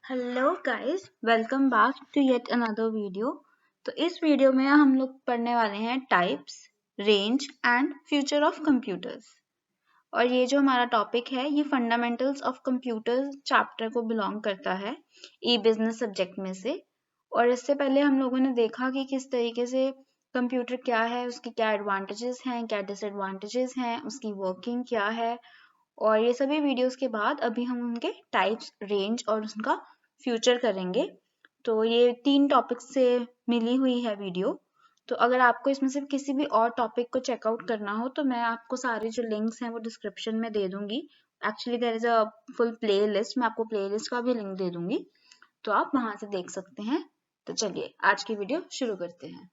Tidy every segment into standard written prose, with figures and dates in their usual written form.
Hello guys, welcome back to yet another video. तो इस video में हम लोग पढ़ने वाले हैं types, range and future of computers. और ये जो हमारा टॉपिक है ये फंडामेंटल्स ऑफ कंप्यूटर्स चैप्टर को बिलोंग करता है ई बिजनेस सब्जेक्ट में से। और इससे पहले हम लोगों ने देखा कि किस तरीके से कंप्यूटर क्या है, उसके क्या एडवांटेजेस हैं, क्या डिसएडवांटेजेस हैं, उसकी वर्किंग क्या है। और ये सभी वीडियोस के बाद अभी हम उनके टाइप्स, रेंज और उनका फ्यूचर करेंगे। तो ये 3 टॉपिक से मिली हुई है वीडियो। तो अगर आपको इसमें से किसी भी और टॉपिक को चेकआउट करना हो तो मैं आपको सारे जो लिंक्स हैं वो डिस्क्रिप्शन में दे दूंगी। Actually there is a full playlist, मैं आपको प्ले लिस्ट का भी लिंक दे दूंगी, तो आप वहां से देख सकते हैं। तो चलिए आज की वीडियो शुरू करते हैं।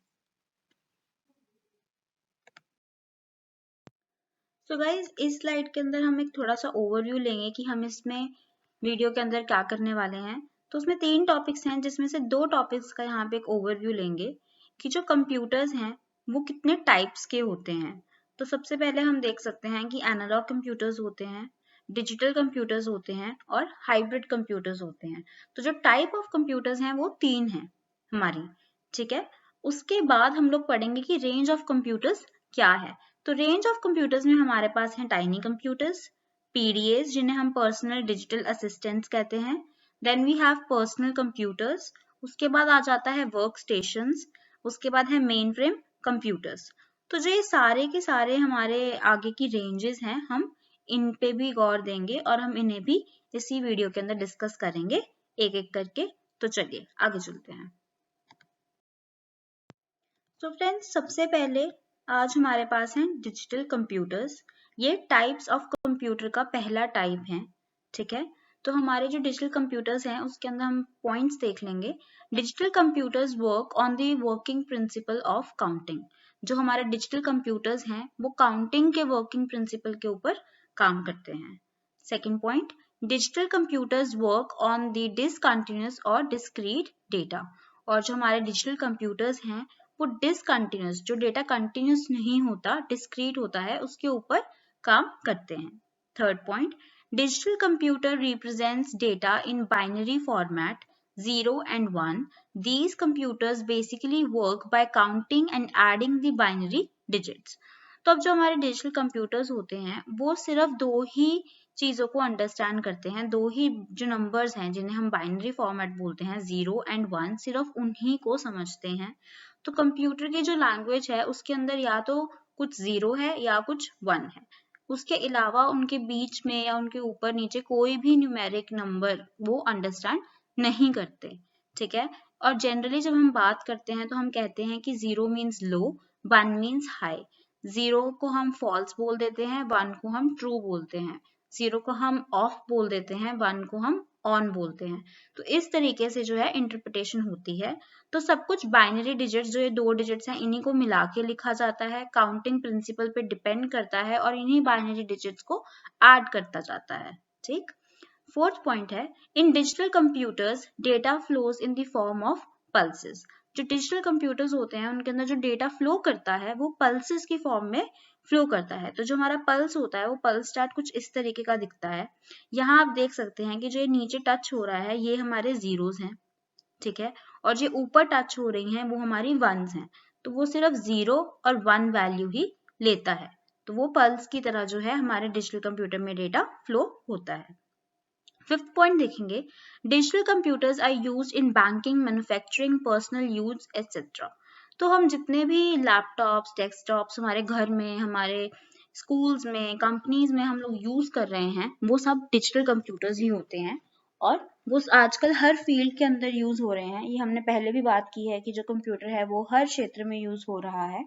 तो गाइज इस स्लाइड के अंदर हम एक थोड़ा सा ओवरव्यू लेंगे कि हम इसमें वीडियो के अंदर क्या करने वाले हैं। तो उसमें 3 टॉपिक्स हैं जिसमें से 2 टॉपिक्स का यहाँ पे एक ओवरव्यू लेंगे कि जो कंप्यूटर्स हैं वो कितने टाइप्स के होते हैं। तो सबसे पहले हम देख सकते हैं कि एनालॉग कंप्यूटर्स होते हैं, डिजिटल कंप्यूटर्स होते हैं और हाइब्रिड कंप्यूटर्स होते हैं। तो जो टाइप ऑफ कंप्यूटर्स हैं वो 3 हैं हमारी, ठीक है। उसके बाद हम लोग पढ़ेंगे कि रेंज ऑफ कंप्यूटर्स क्या है। तो रेंज ऑफ कंप्यूटर्स में हमारे पास हैं टाइनी कंप्यूटर्स, पीडीएस जिन्हें हम पर्सनल डिजिटल असिस्टेंट्स कहते हैं, then we have personal computers, उसके बाद आ जाता है वर्क स्टेशंस, उसके बाद है मेन फ्रेम कंप्यूटर्स। तो जो ये सारे के सारे हमारे आगे की रेंजेस हैं, हम इन पे भी गौर देंगे और हम इन्हें भी इसी वीडियो के अंदर डिस्कस करेंगे एक एक करके। तो चलिए आगे चलते हैं। तो फ्रेंड्स सबसे पहले आज हमारे पास हैं डिजिटल कंप्यूटर्स। ये टाइप्स ऑफ कंप्यूटर का पहला टाइप है, ठीक है। तो हमारे जो डिजिटल कंप्यूटर्स हैं उसके अंदर हम पॉइंट्स देख लेंगे। Digital computers work on the working principle of counting. जो हमारे डिजिटल कंप्यूटर्स हैं वो काउंटिंग के वर्किंग प्रिंसिपल के ऊपर काम करते हैं। Second point, digital computers work on the discontinuous और डिस्क्रीट डेटा। और जो हमारे डिजिटल कंप्यूटर्स हैं वो डिसकंटिन्यूअस, जो डेटा कंटिन्यूअस नहीं होता, डिस्क्रीट होता है, उसके ऊपर काम करते हैं। Third point, digital computer represents data in binary format 0 and 1. These computers basically work by counting and adding the binary digits. तो अब जो हमारे डिजिटल कंप्यूटर्स होते हैं वो सिर्फ 2 ही चीजों को अंडरस्टैंड करते हैं, 2 ही जो नंबर्स हैं जिन्हें हम बाइनरी फॉर्मेट बोलते हैं 0 and 1, सिर्फ उन्हीं को समझते हैं। तो कंप्यूटर की जो लैंग्वेज है उसके अंदर या तो कुछ 0 है या कुछ 1 है, उसके अलावा उनके बीच में या उनके ऊपर नीचे कोई भी न्यूमेरिक नंबर वो अंडरस्टैंड नहीं करते, ठीक है। और जनरली जब हम बात करते हैं तो हम कहते हैं कि 0 मीन्स लो, 1 मीन्स हाई। 0 को हम फॉल्स बोल देते हैं, 1 को हम ट्रू बोलते हैं, 0 को हम ऑफ बोल देते हैं, 1 को हम ऑन बोलते हैं। तो इस तरीके से जो है इंटरप्रिटेशन होती है। तो सब कुछ बाइनरी डिजिट्स, जो ये 2 डिजिट्स हैं, इन्हीं को मिला के लिखा जाता है, काउंटिंग प्रिंसिपल पे डिपेंड करता है और इन्हीं बाइनरी डिजिट्स को ऐड करता जाता है, ठीक। फोर्थ पॉइंट है, इन digital computers data flows in the form of pulses. जो डिजिटल कंप्यूटर्स होते हैं उनके अंदर जो डेटा फ्लो करता है वो पल्सेस की फॉर्म में फ्लो करता है। तो जो हमारा पल्स होता है वो पल्स चार्ट कुछ इस तरीके का दिखता है। यहाँ आप देख सकते हैं कि जो ये नीचे टच हो रहा है ये हमारे जीरोस हैं, ठीक है, और जो ऊपर टच हो रही हैं वो हमारी वंस हैं। तो वो सिर्फ 0 और 1 वैल्यू ही लेता है। तो वो पल्स की तरह जो है हमारे डिजिटल कंप्यूटर में डेटा फ्लो होता है। फिफ्थ पॉइंट देखेंगे, digital computers are used in banking, manufacturing, personal use etcetera. तो हम जितने भी लैपटॉप्स, डेस्कटॉप्स हमारे घर में, हमारे स्कूल्स में, कंपनीज में हम लोग यूज कर रहे हैं वो सब डिजिटल कंप्यूटर्स ही होते हैं। और वो आजकल हर फील्ड के अंदर यूज हो रहे हैं। ये हमने पहले भी बात की है कि जो कंप्यूटर है वो हर क्षेत्र में यूज हो रहा है।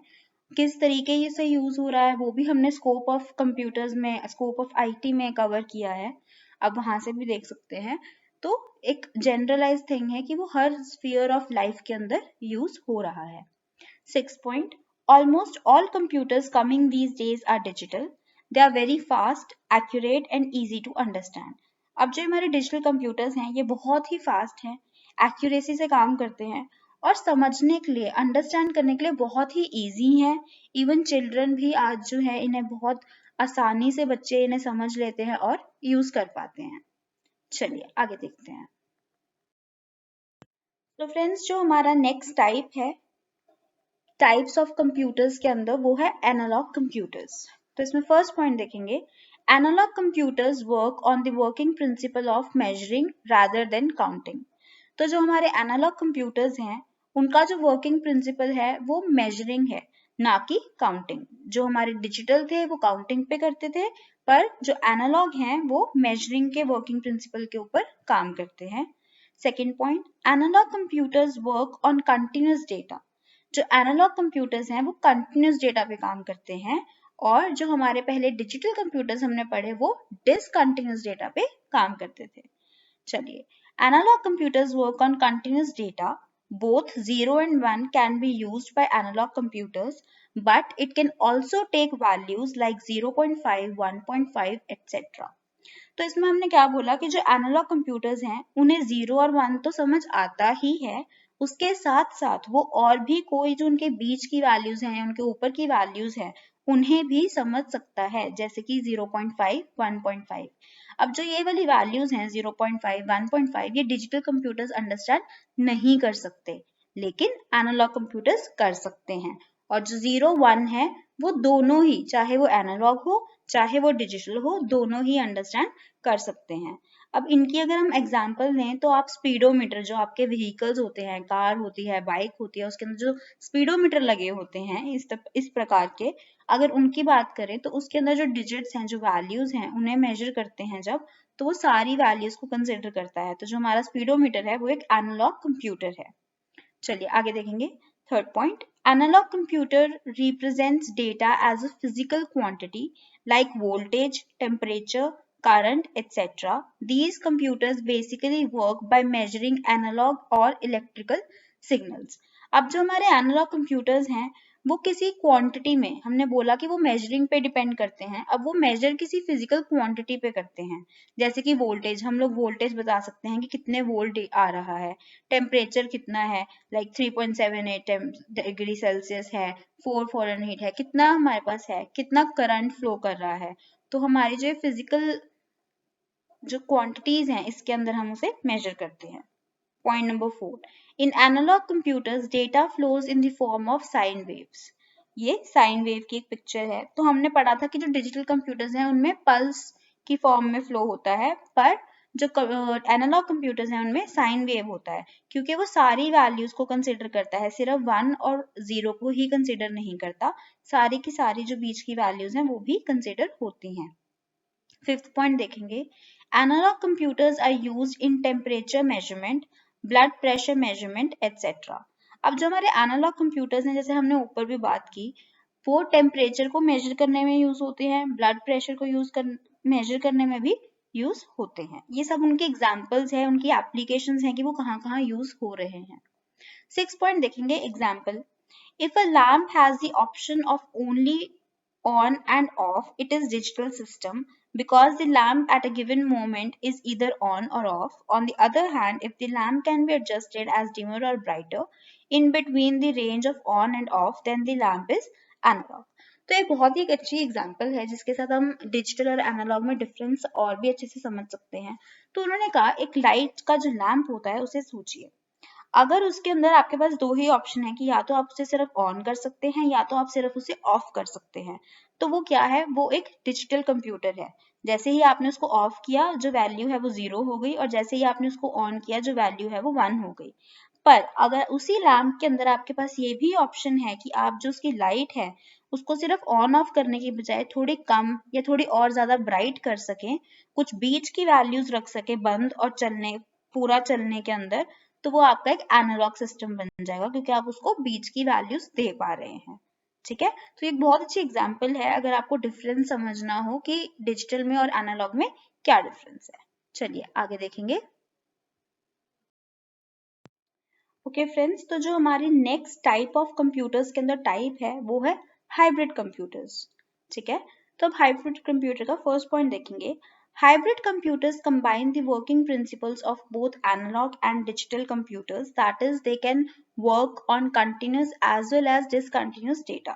किस तरीके से यूज हो रहा है वो भी हमने स्कोप ऑफ कंप्यूटर्स में, स्कोप ऑफ आईटी में कवर किया है, अब वहां से भी देख सकते हैं। तो एक जनरलाइज थिंग है कि वो हर स्फीयर ऑफ लाइफ के अंदर यूज हो रहा है। Six point, almost all computers coming these days are digital, they are very fast, accurate and easy to understand. अब जो हमारे डिजिटल कंप्यूटर्स हैं ये बहुत ही फास्ट हैं, एक्यूरेसी से काम करते हैं और समझने के लिए, अंडरस्टैंड करने के लिए बहुत ही ईजी हैं। इवन चिल्ड्रन भी आज जो है इन्हें बहुत आसानी से बच्चे इन्हें समझ लेते हैं और यूज कर पाते हैं। चलिए आगे देखते हैं। तो फ्रेंड्स जो हमारा नेक्स्ट टाइप है टाइप्स ऑफ कंप्यूटर्स के अंदर, वो है एनालॉग कंप्यूटर्स। तो इसमें फर्स्ट पॉइंट देखेंगे, analog computers work on the working principle of measuring rather than counting. तो जो हमारे एनालॉग कंप्यूटर्स हैं उनका जो वर्किंग प्रिंसिपल है वो मेजरिंग है, ना कि काउंटिंग। जो हमारे डिजिटल थे वो काउंटिंग पे करते थे, पर जो एनालॉग हैं वो मेजरिंग के वर्किंग प्रिंसिपल के ऊपर काम करते हैं। Second point, analog computers work on continuous data. जो एनालॉग कंप्यूटर्स हैं वो कंटिन्यूस डेटा पे काम करते हैं, और जो हमारे पहले डिजिटल कंप्यूटर्स हमने पढ़े वो डिसकंटिन्यूस डेटा पे काम करते थे। चलिए, analog computers work on continuous data, both 0 and 1 can be used by analog computers, but it can also take values like 0.5, 1.5, etc. तो इसमें हमने क्या बोला कि जो एनालॉग कंप्यूटर्स हैं उन्हें 0 और 1 तो समझ आता ही है, उसके साथ साथ वो और भी कोई जो उनके बीच की वैल्यूज हैं, उनके ऊपर की वैल्यूज हैं, उन्हें भी समझ सकता है, जैसे कि 0.5, 1.5। अब जो ये वाली वैल्यूज हैं 0.5, 1.5, ये डिजिटल कंप्यूटर्स अंडरस्टैंड नहीं कर सकते, लेकिन एनालॉग कंप्यूटर्स कर सकते हैं। और जो 0, 1 है वो दोनों ही, चाहे वो एनालॉग हो चाहे वो डिजिटल हो, दोनों ही अंडरस्टैंड कर सकते हैं। अब इनकी अगर हम एग्जांपल लें तो आप स्पीडोमीटर, जो आपके व्हीकल्स होते हैं, कार होती है, बाइक होती है, उसके अंदर जो स्पीडोमीटर लगे होते हैं इस प्रकार के, अगर उनकी बात करें तो उसके अंदर जो डिजिट्स हैं, जो वैल्यूज हैं, उन्हें मेजर करते हैं जब, तो वो सारी वैल्यूज को कंसिडर करता है। तो जो हमारा स्पीडोमीटर है वो एक एनालॉग कंप्यूटर है। चलिए आगे देखेंगे। Third point, analog computer represents data as a physical quantity like voltage, temperature, current, etc. These computers basically work by measuring analog or electrical signals. अब जो हमारे एनालॉग कंप्यूटर्स हैं वो किसी क्वांटिटी में, हमने बोला कि वो मेजरिंग पे डिपेंड करते हैं, अब वो मेजर किसी फिजिकल क्वांटिटी पे करते हैं। जैसे कि वोल्टेज, हम लोग वोल्टेज बता सकते हैं कि कितने वोल्ट आ रहा है, टेम्परेचर कितना है, लाइक 3.78 डिग्री सेल्सियस है, 4 फ़ारेनहीट है, कितना हमारे पास है, कितना करंट फ्लो कर रहा है। तो हमारी जो फिजिकल जो क्वांटिटीज हैं इसके अंदर हम उसे मेजर करते हैं। Point number 4, in analog computers data flows in the form of sine waves. ये साइन वेव की एक पिक्चर है। तो हमने पढ़ा था कि जो डिजिटल कंप्यूटर्स हैं उनमें पल्स की फॉर्म में फ्लो होता है, पर जो एनालॉग कंप्यूटर्स हैं उनमें साइन वेव होता है, क्योंकि वो सारी वैल्यूज को कंसिडर करता है, सिर्फ 1 और 0 को ही कंसिडर नहीं करता, सारी की सारी जो बीच की वैल्यूज हैं वो भी कंसिडर होती हैं। फिफ्थ पॉइंट देखेंगे, analog computers are used in temperature measurement, blood pressure measurement etcetera. अब जो हमारे एनालॉग कंप्यूटर्स हैं, जैसे हमने ऊपर भी बात की, वो टेम्परेचर को मेजर करने में यूज होते हैं, ब्लड प्रेशर को मेजर करने में भी यूज होते हैं। ये सब उनके एग्जाम्पल्स हैं, उनकी एप्लीकेशंस हैं कि वो कहाँ कहाँ यूज हो रहे हैं। 6 पॉइंट देखेंगे, example, if a lamp has the option of only on and off, it is digital system because the lamp at a given moment is either on or off. On the other hand, if the lamp can be adjusted as dimmer or brighter in between the range of on and off, then the lamp is analog. तो ये बहुत ही एक अच्छी example है जिसके साथ हम digital और एनालॉग में डिफरेंस और भी अच्छे से समझ सकते हैं। तो उन्होंने कहा एक लाइट का जो लैंप होता है उसे सोचिए, अगर उसके अंदर आपके पास दो ही ऑप्शन है कि या तो आप उसे सिर्फ ऑन कर सकते हैं या तो आप सिर्फ उसे ऑफ कर सकते हैं, तो वो क्या है, वो एक डिजिटल कंप्यूटर है। जैसे ही आपने उसको ऑफ किया जो वैल्यू है वो 0 हो गई, और जैसे ही आपने उसको ऑन किया जो वैल्यू है वो 1 हो गई। पर अगर उसी लैंप के अंदर आपके पास ये भी ऑप्शन है कि आप जो उसकी लाइट है उसको सिर्फ ऑन ऑफ करने की बजाय थोड़ी कम या थोड़ी और ज्यादा ब्राइट कर सकें, कुछ बीच की वैल्यूज रख सके बंद और चलने, पूरा चलने के अंदर, तो वो आपका एक एनालॉग सिस्टम बन जाएगा, क्योंकि आप उसको बीच की वैल्यूज दे पा रहे हैं। ठीक है, तो एक बहुत अच्छी एग्जांपल है अगर आपको डिफरेंस समझना हो कि डिजिटल में और एनालॉग में क्या डिफरेंस है। चलिए आगे देखेंगे। ओके फ्रेंड्स, तो जो हमारी नेक्स्ट टाइप ऑफ कंप्यूटर्स के अंदर टाइप है वो है हाइब्रिड कंप्यूटर्स। ठीक है, तो अब हाइब्रिड कंप्यूटर का फर्स्ट पॉइंट देखेंगे। Hybrid computers combine the working principles of both analog and digital computers, that is, they can work on continuous as well as discontinuous data.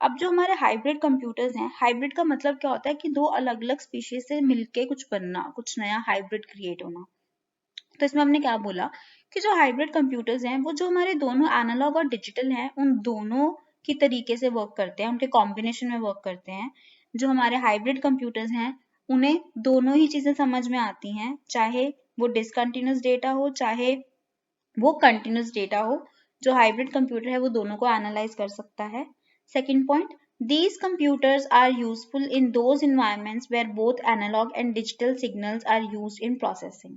अब जो हमारे हाइब्रिड कंप्यूटर्स हैं, हाइब्रिड का मतलब क्या होता है कि दो अलग अलग स्पीशीज से मिलके कुछ बनना, कुछ नया हाइब्रिड क्रिएट होना। तो इसमें हमने क्या बोला कि जो हाइब्रिड कंप्यूटर्स हैं वो जो हमारे दोनों एनालॉग और डिजिटल हैं उन दोनों की तरीके से वर्क करते हैं, उनके कॉम्बिनेशन में वर्क करते हैं। जो हमारे हाइब्रिड कंप्यूटर्स हैं उन्हें दोनों ही चीजें समझ में आती हैं, चाहे वो डिसकंटिन्यूस डेटा हो चाहे वो कंटिन्यूस डेटा हो। जो हाइब्रिड कंप्यूटर है वो दोनों को एनालाइज कर सकता है। Second point, these computers are useful in those environments where both analog and digital signals are used in processing.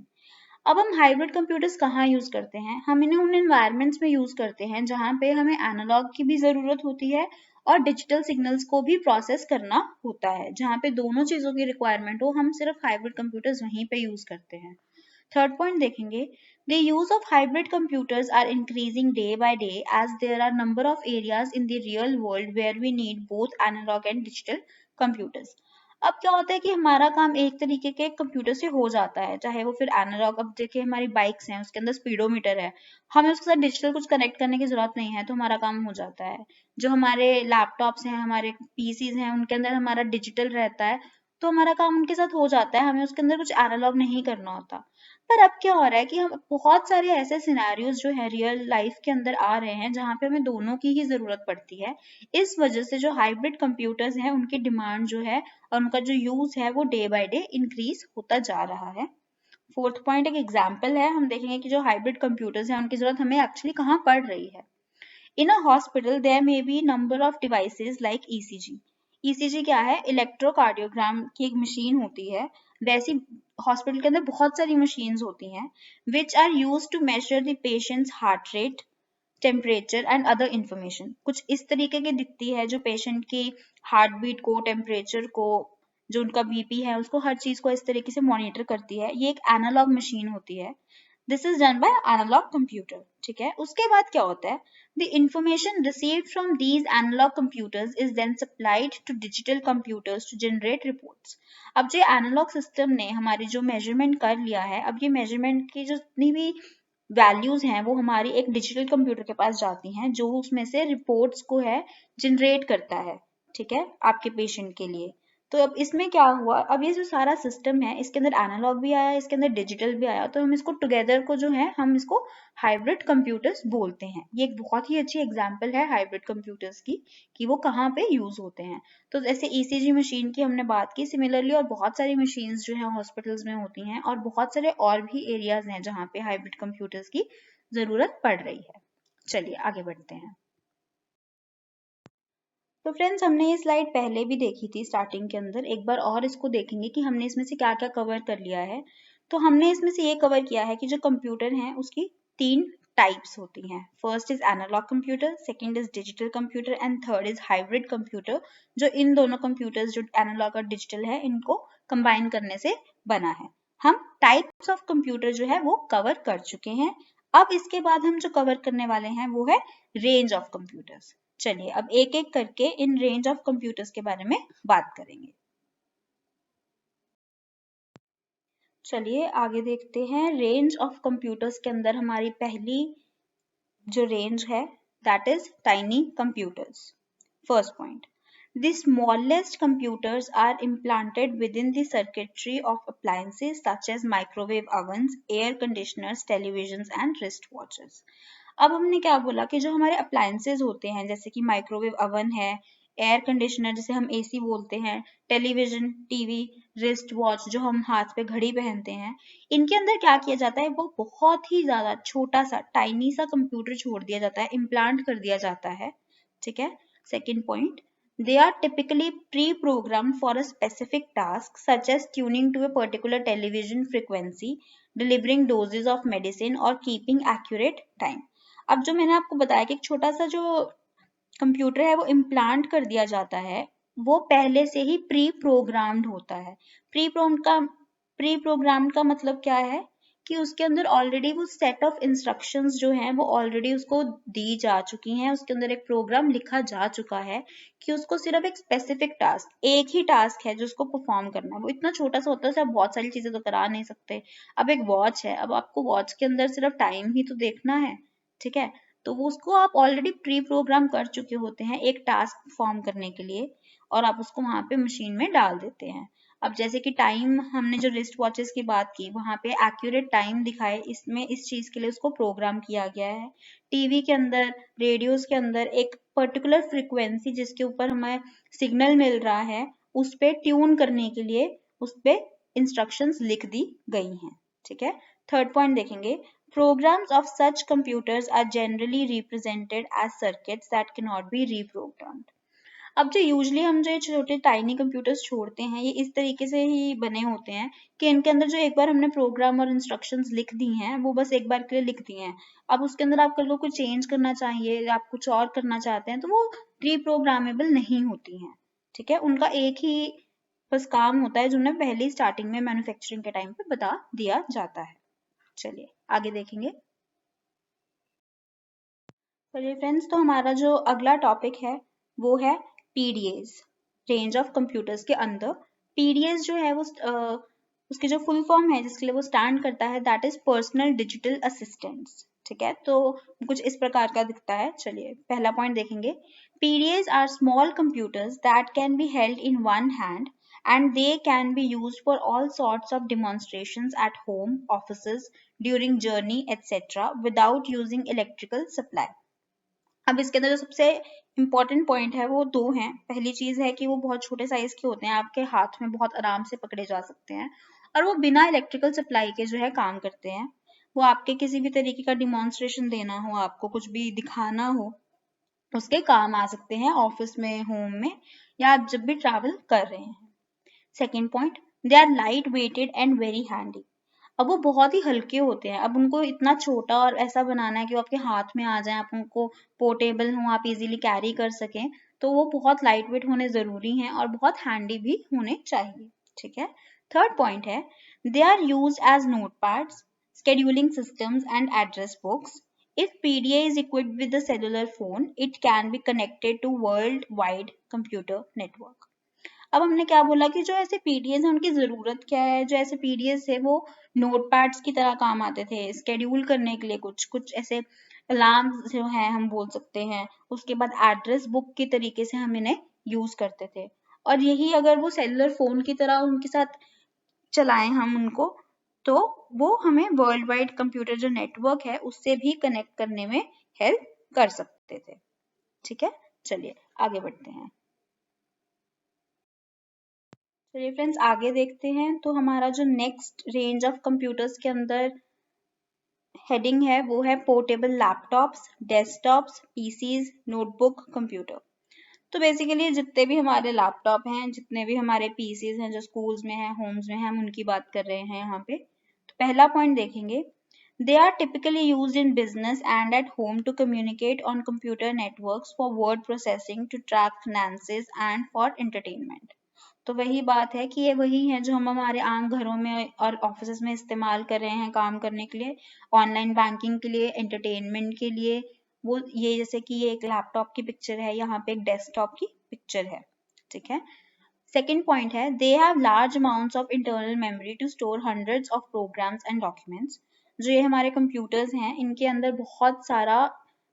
अब हम हाइब्रिड कंप्यूटर्स कहाँ यूज करते हैं? हम इन्हें उन एनवायरमेंट्स में यूज करते हैं जहाँ पे हमें एनालॉग की भी जरूरत होती है और डिजिटल सिग्नल्स को भी प्रोसेस करना होता है। जहाँ पे दोनों चीजों की रिक्वायरमेंट हो, हम सिर्फ हाइब्रिड कंप्यूटर्स वहीं पे यूज करते हैं। थर्ड पॉइंट देखेंगे, the use of hybrid computers are increasing day by day as there are number of areas in the real world where we need both analog and digital computers. अब क्या होता है कि हमारा काम एक तरीके के कंप्यूटर से हो जाता है, चाहे वो फिर एनालॉग। अब देखिए हमारी बाइक्स हैं उसके अंदर स्पीडोमीटर है, हमें उसके साथ डिजिटल कुछ कनेक्ट करने की जरूरत नहीं है तो हमारा काम हो जाता है। जो हमारे लैपटॉप्स हैं, हमारे पीसीज हैं, उनके अंदर हमारा डिजिटल रहता है तो हमारा काम उनके साथ हो जाता है, हमें उसके अंदर कुछ एनालॉग नहीं करना होता। पर अब क्या हो रहा है कि हम बहुत सारे ऐसे सिनेरियोज जो है रियल लाइफ के अंदर आ रहे हैं जहाँ पे हमें दोनों की ही जरूरत पड़ती है। इस वजह से जो हाइब्रिड कंप्यूटर्स हैं उनकी डिमांड जो है और उनका जो यूज है वो डे बाय डे इंक्रीज होता जा रहा है। फोर्थ पॉइंट एक एग्जाम्पल है, हम देखेंगे कि जो हाइब्रिड कंप्यूटर्स हैं उनकी जरूरत हमें एक्चुअली कहाँ पड़ रही है। In a hospital, there may be number of devices like ECG. ECG क्या है? इलेक्ट्रोकार्डियोग्राम की एक मशीन होती है। वैसी हॉस्पिटल के अंदर बहुत सारी मशीन्स होती हैं which are used to measure the patient's heart rate, temperature and other information. कुछ इस तरीके की दिखती है जो पेशेंट की हार्ट बीट को, टेम्परेचर को, जो उनका बीपी है उसको, हर चीज को इस तरीके से मॉनिटर करती है। ये एक एनालॉग मशीन होती है। This is done by analog computer. ठीक है, उसके बाद क्या होता है, the information received from these analog computers is then supplied to digital computers to generate reports. अब जो एनालॉग सिस्टम ने हमारी जो मेजरमेंट कर लिया है, अब ये मेजरमेंट की जितनी भी वैल्यूज हैं वो हमारी एक डिजिटल कंप्यूटर के पास जाती हैं जो उसमें से रिपोर्ट्स को है जनरेट करता है। ठीक है, आपके पेशेंट के लिए। तो अब इसमें क्या हुआ, अब ये जो सारा सिस्टम है इसके अंदर एनालॉग भी आया, इसके अंदर डिजिटल भी आया, तो हम इसको टुगेदर को जो है हम इसको हाइब्रिड कंप्यूटर्स बोलते हैं। ये एक बहुत ही अच्छी एग्जांपल है हाइब्रिड कंप्यूटर्स की कि वो कहाँ पे यूज होते हैं। तो जैसे ईसीजी मशीन की हमने बात की, सिमिलरली और बहुत सारी मशीन्स जो है हॉस्पिटल्स में होती हैं और बहुत सारे और भी एरियाज हैं जहाँ पे हाइब्रिड कंप्यूटर्स की जरूरत पड़ रही है। चलिए आगे बढ़ते हैं। तो फ्रेंड्स हमने ये स्लाइड पहले भी देखी थी स्टार्टिंग के अंदर, एक बार और इसको देखेंगे कि हमने इसमें से क्या क्या कवर कर लिया है। तो हमने इसमें से ये कवर किया है कि जो कंप्यूटर हैं उसकी 3 टाइप्स होती हैं। First is analog computer, second is digital computer and third is hybrid computer, जो इन दोनों कंप्यूटर्स जो एनालॉग और डिजिटल है इनको कंबाइन करने से बना है। हम टाइप्स ऑफ कंप्यूटर जो है वो कवर कर चुके हैं। अब इसके बाद हम जो कवर करने वाले हैं वो है रेंज ऑफ कंप्यूटर्स। चलिए अब एक एक करके इन रेंज ऑफ कंप्यूटर्स के बारे में बात करेंगे। चलिए आगे देखते हैं। रेंज ऑफ कंप्यूटर्स के अंदर हमारी पहली जो रेंज है that is tiny computers. First point, the smallest computers are implanted within the circuitry of appliances such as microwave ovens, air conditioners, televisions and wristwatches. अब हमने क्या बोला कि जो हमारे अप्लायंसेज होते हैं जैसे कि माइक्रोवेव अवन है, एयर कंडीशनर जिसे हम एसी बोलते हैं, टेलीविजन, टीवी, रिस्ट वॉच जो हम हाथ पे घड़ी पहनते हैं, इनके अंदर क्या किया जाता है, वो बहुत ही ज्यादा छोटा सा टाइनी सा कंप्यूटर छोड़ दिया जाता है, इम्प्लांट कर दिया जाता है। ठीक है, second point, they are typically pre-programmed for a specific task such as tuning to a particular television frequency, delivering doses of medicine or keeping accurate time. अब जो मैंने आपको बताया कि एक छोटा सा जो कंप्यूटर है वो इम्प्लांट कर दिया जाता है, वो पहले से ही प्री प्रोग्राम्ड होता है। प्री प्रोग्राम्ड का मतलब क्या है कि उसके अंदर ऑलरेडी वो सेट ऑफ इंस्ट्रक्शंस जो हैं वो ऑलरेडी उसको दी जा चुकी हैं, उसके अंदर एक प्रोग्राम लिखा जा चुका है कि उसको सिर्फ एक स्पेसिफिक टास्क, एक ही टास्क है जो उसको परफॉर्म करना है। वो इतना छोटा सा होता है, आप बहुत सारी चीजें तो करा नहीं सकते। अब एक वॉच है, अब आपको वॉच के अंदर सिर्फ टाइम ही तो देखना है। ठीक है, तो वो उसको आप ऑलरेडी प्री प्रोग्राम कर चुके होते हैं एक टास्क परफॉर्म करने के लिए और आप उसको वहां पे मशीन में डाल देते हैं। अब जैसे कि टाइम, हमने जो रिस्ट वॉचेस की बात की वहां पे एक्यूरेट टाइम दिखाए, इसमें इस चीज के लिए उसको प्रोग्राम किया गया है। टीवी के अंदर, रेडियोस के अंदर एक पर्टिकुलर फ्रिक्वेंसी जिसके ऊपर हमें सिग्नल मिल रहा है उस पे ट्यून करने के लिए उस पे इंस्ट्रक्शंस लिख दी गई हैं। ठीक है, थर्ड पॉइंट देखेंगे, programs of such computers are generally represented as circuits that cannot be reprogrammed। अब जो यूजली हम जो छोटे टाइनी कंप्यूटर्स छोड़ते हैं ये इस तरीके से ही बने होते हैं कि इनके अंदर जो एक बार हमने प्रोग्राम और इंस्ट्रक्शंस लिख दी हैं वो बस एक बार के लिए लिख दी हैं। अब उसके अंदर आप कल को कुछ चेंज करना चाहिए, आप कुछ और करना चाहते हैं तो वो रीप्रोग्रामेबल नहीं होती हैं। ठीक है, उनका एक ही बस काम होता है जो उन्हें पहले स्टार्टिंग में मैन्युफैक्चरिंग के टाइम पे बता दिया जाता है। चलिए आगे देखेंगे। चलिए फ्रेंड्स, तो हमारा जो अगला टॉपिक है वो है पीडीएस, रेंज ऑफ कंप्यूटर्स के अंदर। पीडीएस जो है वो उसकी जो फुल फॉर्म है जिसके लिए वो स्टैंड करता है that is personal digital assistants. ठीक है, तो कुछ इस प्रकार का दिखता है। चलिए पहला पॉइंट देखेंगे, PDAs are small computers that can be held in one hand and they can be used for all sorts of demonstrations at home, offices, during journey, etc. without using electrical supply। अब इसके अंदर जो सबसे important point है वो दो हैं। पहली चीज है कि वो बहुत छोटे साइज के होते हैं, आपके हाथ में बहुत आराम से पकड़े जा सकते हैं और वो बिना इलेक्ट्रिकल सप्लाई के जो है काम करते हैं। वो आपके किसी भी तरीके का डिमॉन्स्ट्रेशन देना हो, आपको कुछ भी दिखाना हो, उसके काम आ सकते हैं ऑफिस में, होम में, या आप जब भी ट्रैवल कर रहे हैं। Second point, they are light weighted and very handy. अब वो बहुत ही हल्के होते हैं। अब उनको इतना छोटा और ऐसा बनाना है कि वो आपके हाथ में आ जाए, आप उनको पोर्टेबल हो, आप इजीली कैरी कर सकें, तो वो बहुत लाइट वेट होने जरूरी हैं और बहुत हैंडी भी होने चाहिए। ठीक है, थर्ड पॉइंट है, they are used as notepads, scheduling systems and address books। If PDA is equipped with a cellular phone, it can be connected to worldwide computer network। अब हमने क्या बोला कि जो ऐसे पीडीएस है उनकी जरूरत क्या है। जो ऐसे पीडीएस है वो नोटपैड्स की तरह काम आते थे स्केड्यूल करने के लिए, कुछ कुछ ऐसे अलार्म जो है हम बोल सकते हैं। उसके बाद एड्रेस बुक की तरीके से हम इन्हें यूज करते थे, और यही अगर वो सेलुलर फोन की तरह उनके साथ चलाएं हम उनको, तो वो हमें वर्ल्ड वाइड कंप्यूटर जो नेटवर्क है उससे भी कनेक्ट करने में हेल्प कर सकते थे। ठीक है, चलिए आगे बढ़ते हैं। चलिए फ्रेंड्स आगे देखते हैं। तो हमारा जो नेक्स्ट रेंज ऑफ कंप्यूटर्स के अंदर हेडिंग है वो है portable laptops, desktops, PCs, notebook computer. तो बेसिकली जितने भी हमारे लैपटॉप हैं, जितने भी हमारे पीसीज हैं जो स्कूल्स में हैं, होम्स में हैं, हम उनकी बात कर रहे हैं यहाँ पे। तो पहला पॉइंट देखेंगे, they are typically used in business and at home to communicate on computer networks for word processing, to track finances and for entertainment। तो वही बात है कि ये वही है जो हम हमारे आम घरों में और ऑफिस में इस्तेमाल कर रहे हैं काम करने के लिए, ऑनलाइन बैंकिंग के लिए, एंटरटेनमेंट के लिए। वो ये जैसे कि ये एक लैपटॉप की पिक्चर है, यहाँ पे एक डेस्कटॉप की पिक्चर है। ठीक है, सेकेंड पॉइंट है, they have large amounts of internal memory to store hundreds of programs and documents. जो ये हमारे कंप्यूटर्स हैं इनके अंदर बहुत सारा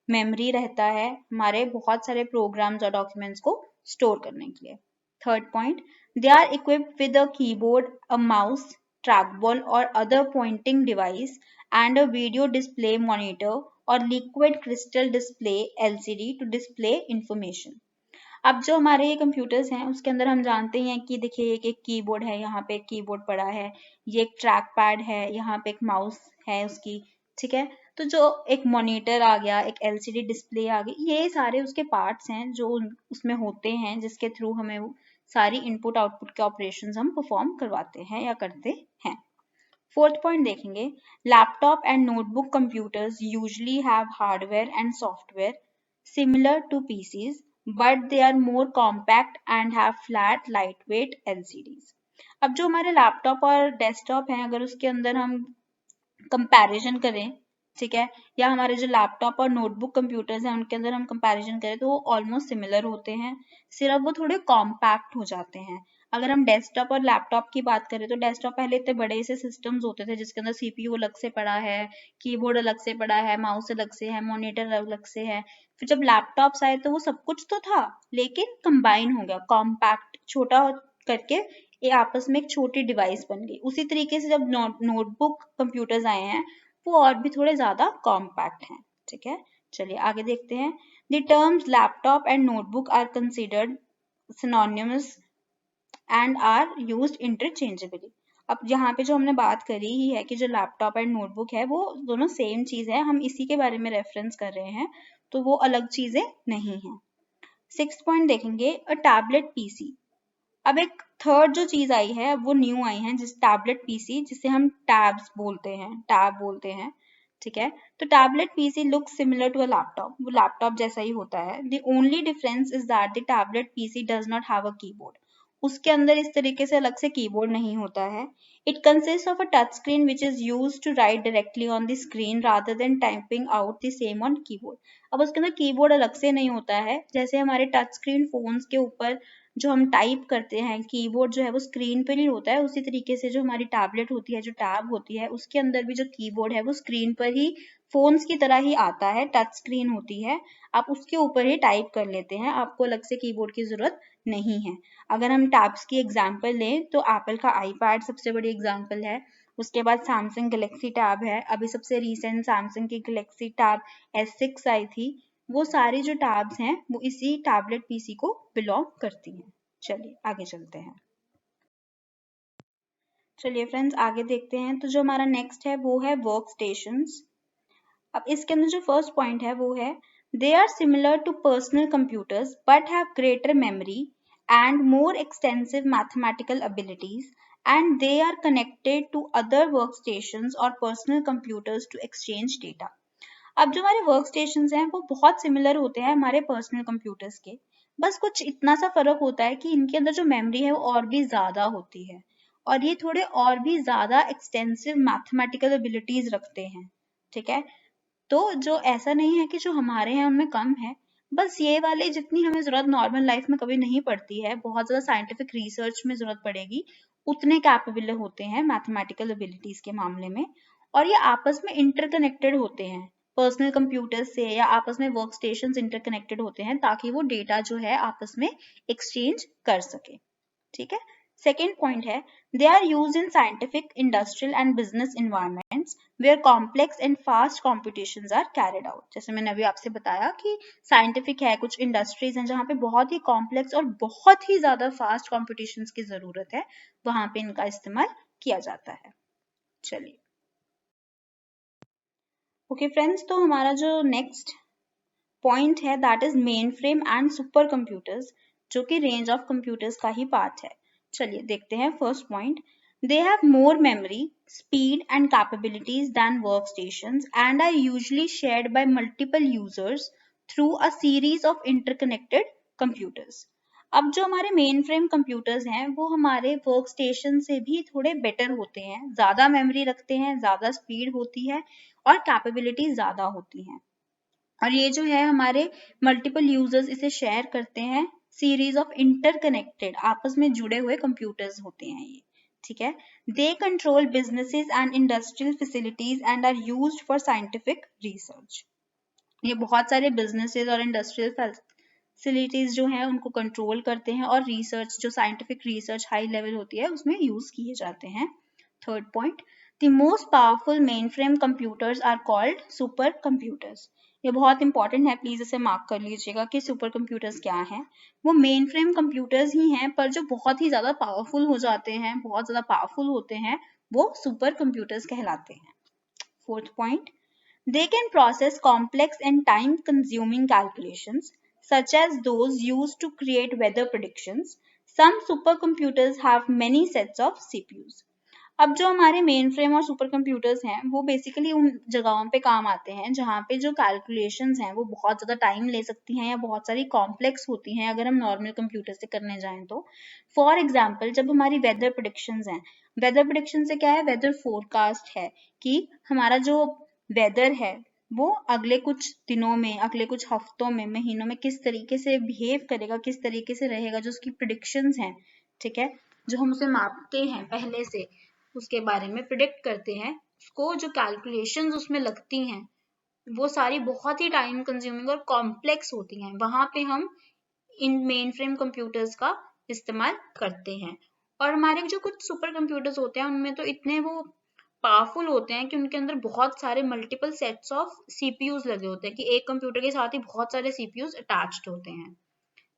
मेमोरी रहता है हमारे बहुत सारे प्रोग्राम्स और डॉक्यूमेंट्स को स्टोर करने के लिए। Third point, they are equipped with a keyboard, a mouse, trackball or other pointing device and a video display monitor or liquid crystal display LCD to display information। अब जो हमारे ये computers हैं उसके अंदर हम जानते हैं कि देखिए एक कीबोर्ड है, यहाँ पे एक कीबोर्ड पड़ा है, ये एक ट्रैक पैड है, यहाँ पे एक माउस है उसकी। ठीक है, तो जो एक मॉनिटर आ गया, एक एलसीडी डिस्प्ले आ गई, ये सारे उसके पार्ट्स हैं जो उसमें होते हैं जिसके थ्रू हमें वो सारी इनपुट आउटपुट के ऑपरेशंस हम परफॉर्म करवाते हैं या करते हैं। फोर्थ पॉइंट देखेंगे, laptop and notebook computers usually have hardware and software similar to PCs, but they are more compact and have flat, lightweight LCDs। अब जो हमारे लैपटॉप और डेस्कटॉप हैं अगर उसके अंदर हम कंपैरिजन करें, ठीक है, या हमारे जो लैपटॉप और नोटबुक कंप्यूटर्स हैं उनके अंदर हम कंपैरिजन करें तो वो ऑलमोस्ट सिमिलर होते हैं, सिर्फ वो थोड़े कॉम्पैक्ट हो जाते हैं। अगर हम डेस्कटॉप और लैपटॉप की बात करें तो डेस्कटॉप पहले इतने बड़े से सिस्टम्स होते थे जिसके अंदर सीपीयू अलग से पड़ा है, कीबोर्ड अलग से पड़ा है, माउस अलग से है, मॉनिटर अलग से है। फिर जब लैपटॉप्स आए तो वो सब कुछ तो था लेकिन कंबाइन हो गया, कॉम्पैक्ट छोटा करके ये आपस में एक छोटी डिवाइस बन गई। उसी तरीके से जब नोटबुक कंप्यूटर्स आए हैं वो और भी थोड़े ज्यादा कॉम्पैक्ट हैं। ठीक है, चलिए आगे देखते हैं। The terms laptop and notebook are considered synonymous and are used interchangeably. अब यहाँ पे जो हमने बात करी ही है कि जो लैपटॉप एंड नोटबुक है वो दोनों सेम चीज है, हम इसी के बारे में रेफरेंस कर रहे हैं, तो वो अलग चीजें नहीं है। 6th पॉइंट देखेंगे, अ टैबलेट पीसी। अब एक थर्ड जो चीज आई है वो न्यू आई है, जिस टैबलेट पीसी, जिसे हम टैब बोलते हैं। ठीक है, तो tablet PC look similar to a laptop, वो लैपटॉप जैसा ही होता है। The only difference is that the tablet PC does not have a keyboard, उसके अंदर इस तरीके से अलग से कीबोर्ड नहीं होता है। It consist of a touch screen which is use to write directly on the screen rather than typing out the same on keyboard. अब उसके अंदर कीबोर्ड अलग से नहीं होता है, जैसे हमारे टच स्क्रीन फोन्स के ऊपर जो हम टाइप करते हैं कीबोर्ड जो है वो स्क्रीन पर ही होता है, उसी तरीके से जो हमारी टैबलेट होती है, जो टैब होती है, उसके अंदर भी जो कीबोर्ड है वो स्क्रीन पर ही फोन्स की तरह ही आता है, टच स्क्रीन होती है, आप उसके ऊपर ही टाइप कर लेते हैं, आपको अलग से कीबोर्ड की जरूरत नहीं है। अगर हम टैब्स की एग्जांपल लें तो एप्पल का आईपैड सबसे बड़ी एग्जांपल है, उसके बाद सैमसंग गैलेक्सी टैब है, अभी सबसे रीसेंट सैमसंग की गैलेक्सी टैब S6 आई थी, वो सारी जो टैब्स हैं वो इसी टैबलेट पीसी को बिलोंग करती हैं। चलिए आगे चलते हैं। चलिए फ्रेंड्स आगे देखते हैं, तो जो हमारा नेक्स्ट है वो है वर्क स्टेशंस। अब इसके अंदर जो फर्स्ट पॉइंट है वो है, they are similar to personal computers but have greater memory and more extensive mathematical abilities, and they are connected to other workstations or personal computers to exchange data. अब जो हमारे वर्क स्टेशन हैं वो बहुत similar होते हैं हमारे personal computers के, बस कुछ इतना सा फर्क होता है कि इनके अंदर जो मेमोरी है वो और भी ज्यादा होती है और ये थोड़े और भी ज्यादा एक्सटेंसिव मैथमेटिकल एबिलिटीज रखते हैं। ठीक है, तो जो ऐसा नहीं है कि जो हमारे हैं उनमें कम है, बस ये वाले जितनी हमें जरूरत नॉर्मल लाइफ में कभी नहीं पड़ती है, बहुत ज्यादा साइंटिफिक रिसर्च में जरूरत पड़ेगी, उतने कैपेबल होते हैं मैथमेटिकल एबिलिटीज के मामले में, और ये आपस में इंटरकनेक्टेड होते हैं पर्सनल कंप्यूटर से, या आपस में वर्क स्टेशन इंटरकनेक्टेड होते हैं ताकि वो डेटा जो है आपस में एक्सचेंज कर सके। ठीक है, सेकेंड पॉइंट है, they are used in scientific, industrial and business environments where complex and fast competitions are carried out. जैसे मैंने अभी आपसे बताया कि साइंटिफिक है, कुछ इंडस्ट्रीज हैं जहाँ पे बहुत ही कॉम्प्लेक्स और बहुत ही ज्यादा फास्ट कॉम्पिटिशंस की जरूरत है, वहां पे इनका इस्तेमाल किया जाता है। चलिए ओके फ्रेंड्स, तो हमारा जो नेक्स्ट पॉइंट है that is main frame and super computers, जो कि रेंज ऑफ कंप्यूटर्स का ही पार्ट है। चलिए देखते हैं first point, they have more memory, speed and capabilities than work stations and are usually shared by multiple users through a series of interconnected computers. अब जो हमारे मेन फ्रेम कंप्यूटर्स हैं वो हमारे वर्क स्टेशन से भी थोड़े बेटर होते हैं, ज्यादा मेमोरी रखते हैं, ज्यादा स्पीड होती है और कैपेबिलिटी ज्यादा होती है, और ये जो है हमारे मल्टीपल यूजर्स इसे शेयर करते हैं, सीरीज ऑफ इंटरकनेक्टेड आपस में जुड़े हुए कंप्यूटर्स होते हैं ये। ठीक है, they control businesses and industrial facilities and are used for scientific research. ये बहुत सारे बिजनेसेस और इंडस्ट्रियल फैसिलिटीज जो हैं उनको कंट्रोल करते हैं और रिसर्च, जो साइंटिफिक रिसर्च हाई लेवल होती है उसमें यूज किए जाते हैं। Third point, the most powerful mainframe computers are called supercomputers. ये बहुत इंपॉर्टेंट है, प्लीज इसे मार्क कर लीजिएगा कि सुपर कंप्यूटर्स क्या हैं। वो मेन फ्रेम कंप्यूटर्स ही हैं पर जो बहुत ही ज्यादा पावरफुल हो जाते हैं, बहुत ज्यादा पावरफुल होते हैं, वो सुपर कंप्यूटर्स कहलाते हैं। Fourth point, they can process complex and time-consuming calculations, such as those used to create weather predictions. Some supercomputers have many sets of CPUs. अब जो हमारे मेन फ्रेम और सुपर कंप्यूटर्स हैं वो बेसिकली उन जगहों पे काम आते हैं जहाँ पे जो कैलकुलेशंस हैं वो बहुत ज़्यादा टाइम ले सकती हैं या बहुत सारी कॉम्प्लेक्स होती हैं अगर हम नॉर्मल कंप्यूटर से करने जाएं तो। फॉर एग्जांपल, जब हमारी वेदर प्रेडिक्शंस हैं, वेदर प्रेडिक्शन से क्या है, वेदर फोरकास्ट है कि हमारा जो वेदर है वो अगले कुछ दिनों में, अगले कुछ हफ्तों में, महीनों में किस तरीके से बिहेव करेगा, किस तरीके से रहेगा, जो उसकी प्रिडिक्शंस हैं, ठीक है, जो हम उसे मापते हैं पहले से, उसके बारे में प्रिडिक्ट करते हैं, उसको जो कैलकुलेशंस उसमें लगती हैं वो सारी बहुत ही टाइम कंज्यूमिंग और कॉम्प्लेक्स होती हैं, वहां पे हम इन मेन फ्रेम कंप्यूटर्स का इस्तेमाल करते हैं। और हमारे जो कुछ सुपर कंप्यूटर्स होते हैं उनमें तो इतने वो पावरफुल होते हैं कि उनके अंदर बहुत सारे मल्टीपल सेट्स ऑफ सीपीयूज लगे होते हैं, कि एक कंप्यूटर के साथ ही बहुत सारे सीपीयूज अटैच्ड होते हैं,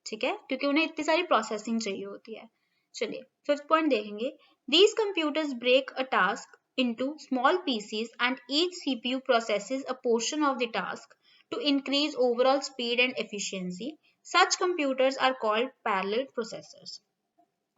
ठीक है, क्योंकि उन्हें इतनी सारी प्रोसेसिंग चाहिए होती है। चलिए फिफ्थ पॉइंट देखेंगे। These computers break a task into small pieces and each CPU processes a portion of the task to increase overall speed and efficiency. Such computers are called parallel processors.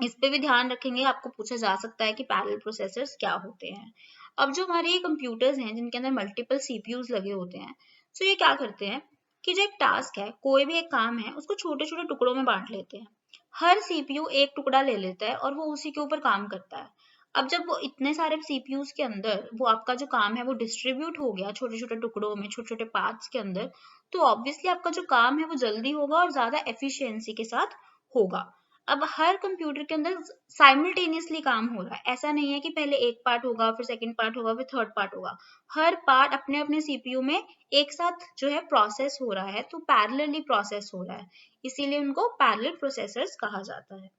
इस पे भी ध्यान रखेंगे, आपको पूछा जा सकता है कि पैरेलल प्रोसेसर्स क्या होते हैं। अब जो हमारे ये कंप्यूटर्स हैं जिनके अंदर मल्टीपल सीपीयूज लगे होते हैं, तो ये क्या करते हैं कि जो एक टास्क है, कोई भी एक काम है, उसको छोटे छोटे टुकड़ों में बांट लेते हैं। हर सीपीयू एक टुकड़ा ले लेता है और वो उसी के ऊपर काम करता है। अब जब वो इतने सारे सीपीयूज के अंदर वो आपका जो काम है वो डिस्ट्रीब्यूट हो गया छोटे छोटे टुकड़ों में, छोटे छोटे पार्ट्स के अंदर, तो ऑब्वियसली आपका जो काम है वो जल्दी होगा और ज्यादा एफिशिएंसी के साथ होगा। अब हर कंप्यूटर के अंदर साइमल्टेनियसली काम हो रहा है, ऐसा नहीं है कि पहले एक पार्ट होगा, फिर सेकंड पार्ट होगा, फिर थर्ड पार्ट होगा। हर पार्ट अपने अपने सीपीयू में एक साथ जो है प्रोसेस हो रहा है, तो पैरेलली प्रोसेस हो रहा है, इसीलिए उनको पैरेलल प्रोसेसर्स कहा जाता है।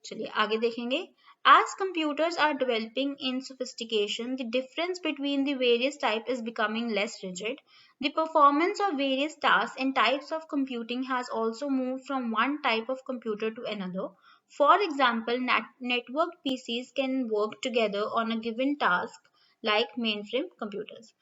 चलिए आगे देखेंगे। As computers are developing in sophistication, the difference between the various types is becoming less rigid. The performance of various tasks and types of computing has also moved from one type of computer to another. For example, networked PCs can work together on a given task like mainframe computers.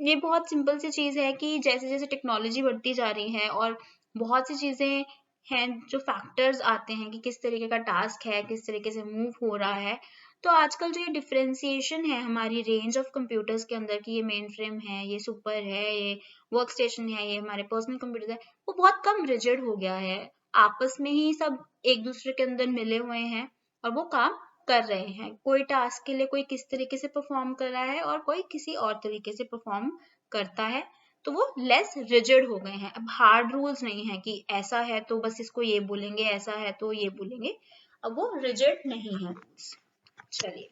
ये बहुत simple सी चीज है कि जैसे जैसे technology बढ़ती जा रही है और बहुत सी चीजें हैं, जो फैक्टर्स आते हैं कि किस तरीके का टास्क है, किस तरीके से मूव हो रहा है, तो आजकल जो ये डिफरेंशिएशन है हमारी रेंज ऑफ कंप्यूटर्स के अंदर कि ये मेन फ्रेम है, ये सुपर है, ये वर्क स्टेशन है, ये हमारे पर्सनल कंप्यूटर है, वो बहुत कम रिजिड हो गया है। आपस में ही सब एक दूसरे के अंदर मिले हुए हैं और वो काम कर रहे हैं। कोई टास्क के लिए कोई किस तरीके से परफॉर्म कर रहा है और कोई किसी और तरीके से परफॉर्म करता है, तो वो लेस रिजिड हो गए हैं। अब हार्ड रूल्स नहीं है कि ऐसा है तो बस इसको ये बोलेंगे, ऐसा है तो ये बोलेंगे, अब वो रिजिड नहीं है। चलिए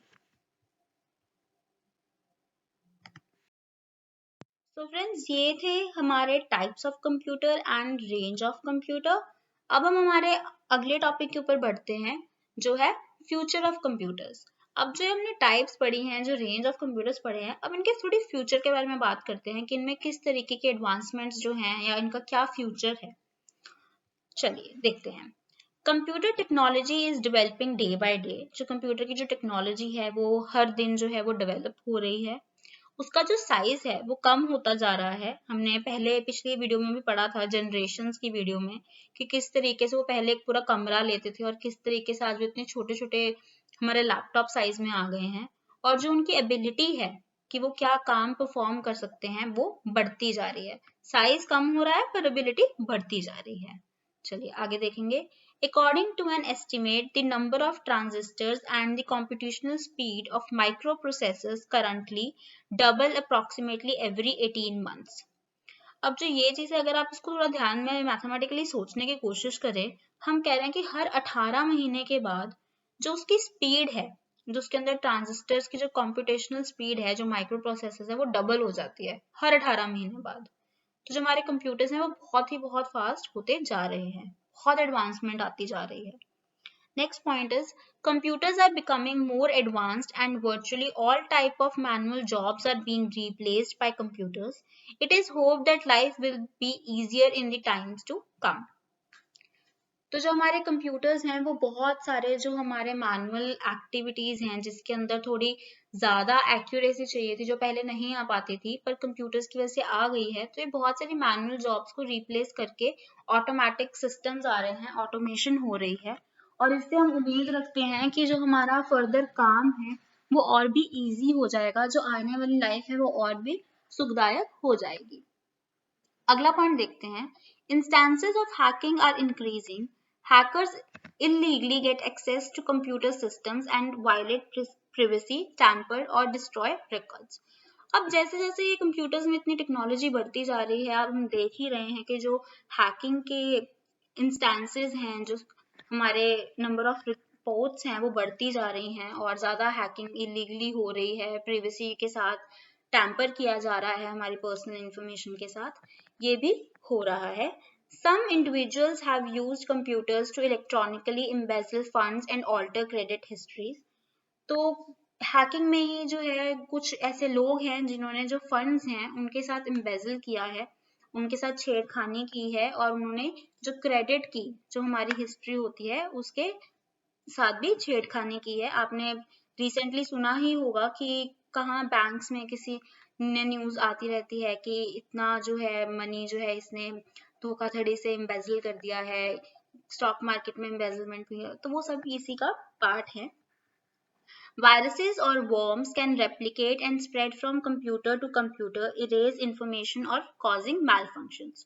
तो फ्रेंड्स ये थे हमारे types of computer and range of computer. अब हम हमारे अगले टॉपिक के ऊपर बढ़ते हैं जो है फ्यूचर ऑफ कंप्यूटर्स। अब जो हमने टाइप्स पढ़ी हैं, जो रेंज ऑफ कंप्यूटर्स पढ़े हैं, अब इनके थोड़ी फ्यूचर के बारे में बात करते हैं कि इनमें किस तरीके के एडवांसमेंट्स जो हैं या इनका क्या फ्यूचर है। चलिए देखते हैं। Computer technology is developing day by day. जो कंप्यूटर की जो टेक्नोलॉजी है वो हर दिन जो है वो डेवलप हो रही है। उसका जो साइज है वो कम होता जा रहा है। हमने पहले पिछली वीडियो में भी पढ़ा था, जनरेशंस की वीडियो में, कि किस तरीके से वो पहले एक पूरा कमरा लेते थे और किस तरीके से आज वो इतने छोटे छोटे हमारे लैपटॉप साइज में आ गए हैं। और जो उनकी एबिलिटी है कि वो क्या काम परफॉर्म कर सकते हैं वो बढ़ती जा रही है। साइज कम हो रहा है पर एबिलिटी बढ़ती जा रही है। चलिए आगे देखेंगे। According to an estimate, the number of transistors and the computational speed of microprocessors currently double approximately every 18 months. अब जो ये चीज है, अगर आप इसको थोड़ा ध्यान में मैथमेटिकली सोचने की कोशिश करें, हम कह रहे हैं कि हर 18 महीने के बाद जो उसकी स्पीड है, जो उसके अंदर ट्रांजिस्टर्स की जो कंप्यूटेशनल स्पीड है, जो माइक्रो प्रोसेसर्स है, वो डबल हो जाती है हर 18 महीने बाद। तो जो हमारे कंप्यूटर्स हैं वो बहुत फास्ट होते जा रहे हैं, बहुत एडवांसमेंट आती जा रही है। Next point is computers are becoming more advanced and virtually all type of manual jobs are being replaced by computers. It is hoped that life will be easier in the times to come. तो जो हमारे computers हैं वो बहुत सारे जो हमारे manual activities हैं जिसके अंदर थोड़ी ज्यादा एक्यूरेसी चाहिए थी, जो पहले नहीं आ पाती थी पर कंप्यूटर्स की वजह से आ गई है, तो ये बहुत सारी मैनुअल जॉब्स को रिप्लेस करके ऑटोमेटिक सिस्टम्स आ रहे हैं, ऑटोमेशन हो रही है। और इससे हम उम्मीद रखते हैं कि जो हमारा फर्दर काम है वो और भी इजी हो जाएगा, जो आने वाली लाइफ है वो और भी सुखदायक हो जाएगी। अगला पॉइंट देखते हैं। Instances of hacking are increasing. Hackers illegally get access to computer systems and violate privacy, tamper or destroy records. अब जैसे जैसे ये कंप्यूटर्स में इतनी टेक्नोलॉजी बढ़ती जा रही है, अब हम देख ही रहे हैं कि जो हैकिंग के इंस्टेंसेस हैं, जो हमारे नंबर ऑफ रिपोर्ट्स हैं वो बढ़ती जा रही हैं और ज्यादा हैकिंग इलीगली हो रही है, प्रिवेसी के साथ टैम्पर किया जा रहा है हमारी पर्सनल इंफॉर्मेशन के साथ, ये भी हो रहा है। Some individuals have used computers to electronically embezzle funds and alter credit histories. तो हैकिंग में ही जो है कुछ ऐसे लोग हैं जिन्होंने जो फंड्स हैं उनके साथ embezzle किया है, उनके साथ छेड़खानी की है और उन्होंने जो क्रेडिट की जो हमारी हिस्ट्री होती है उसके साथ भी छेड़खानी की है। आपने रिसेंटली सुना ही होगा कि कहाँ बैंक्स में किसी ने न्यूज आती रहती है कि इतना जो है मनी जो है इसने धोखाधड़ी से एम्बेजल कर दिया है, स्टॉक मार्केट में एम्बेजलमेंट हुई है, तो वो सब इसी का पार्ट है। Viruses or worms can replicate and spread from computer to computer, erase information or causing malfunctions.